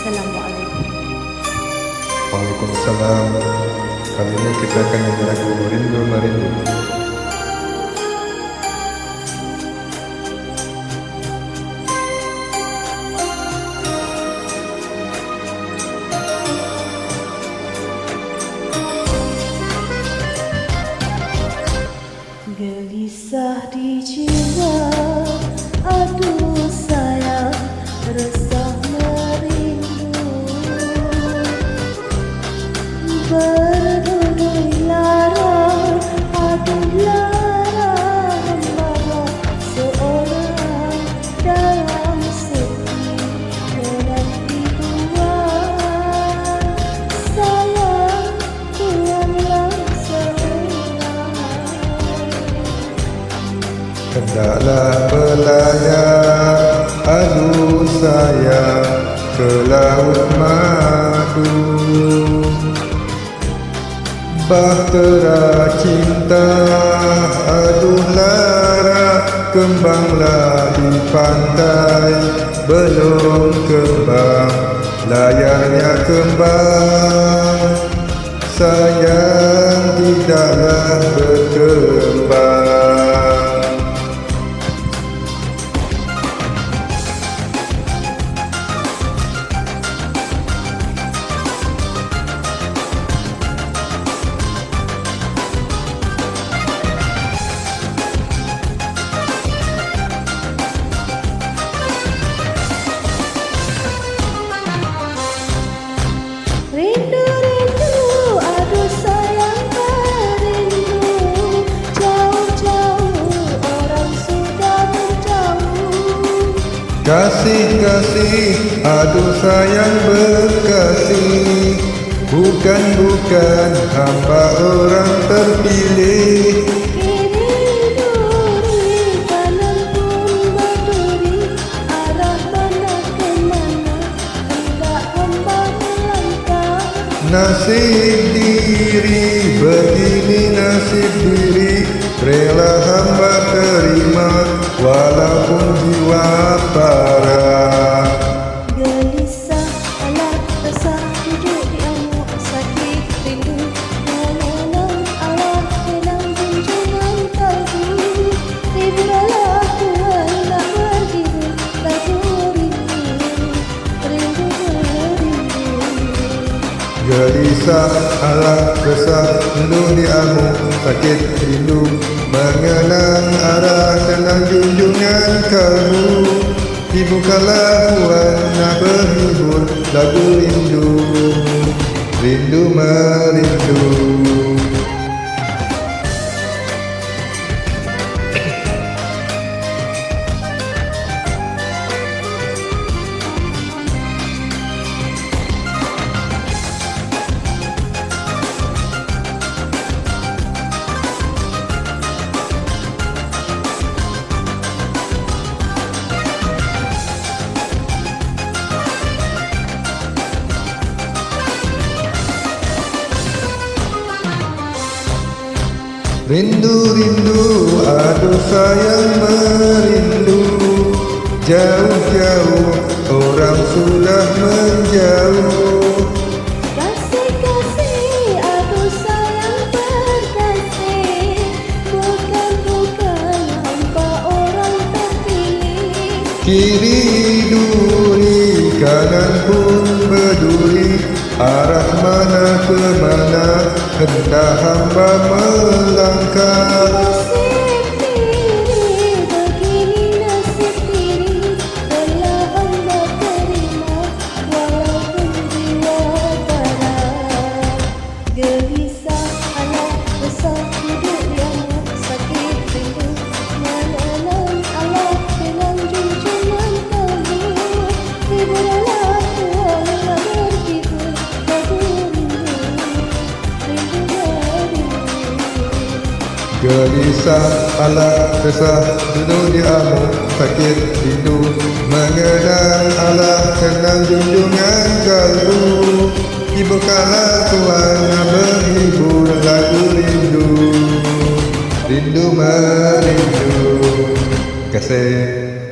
Assalamualaikum. Waalaikumsalam. Kali ini kita akan nyanyi lagu Rindu Merindu. Gelisah di jiwa, aduh sayang, resah merindu. Berdudui lara, aduh lara, membawa seorang dalam sepi menanti tuan. Sayang, tuanlah seorang. Hendaklah belayar, aduh sayang, ke laut madu. Bahtera cinta, aduh lara, kembanglah di pantai. Belum kembang, layarnya kembang. Sayang, tidaklah berkembang. Rindu, rindu, aduh sayang merindu. Jauh-jauh orang sudah menjauh. Kasih, kasih, aduh sayang berkasih. Bukan, bukan, hamba orang terpilih. Kiri duri, kanan pun berduri. Arah mana ke mana, hendak hamba melangkah. Nasib diri, begini nasib diri. Rela hamba terima, walaupun jiwa parah. Gelisah, alat resah, duduk di amuk sakit rindu. Mengenang Allah dalam junjungan kalbu. Hiburlah Tuhan nak berdiru, lagu rindu, rindu merindu. Gelisah, alat resah, rindu di amuk sakit rindu. Mengenang arah dalam junjungan kalbu. Dibukalah Tuhan nak berhibur, lagu rindu, rindu merindu. Rindu, rindu, aduh sayang merindu. Jauh-jauh orang sudah menjauh. Kasih, kasih, aduh sayang berkasih. Bukan, bukan, hamba orang terpilih. Kiri duri, kanan pun berduri. Arah mana ke mana, hendak hamba melangkah. Nasib diri, begini nasib diri. Rela hamba terima, walaupun jiwa parah. Gelisah, alat resah, duduk di amuk sakit rindu. Mengenang Allah dalam junjungan kalbu. Hiburlah Tuhan nak berhibur, lagu rindu, rindu merindu. Gelisah, alat resah, duduk di amuk sakit rindu. Mengenang Allah dalam junjungan kalbu. Dibukalah Tuhan nak berhibur, lagu rindu, rindu merindu. Kasih.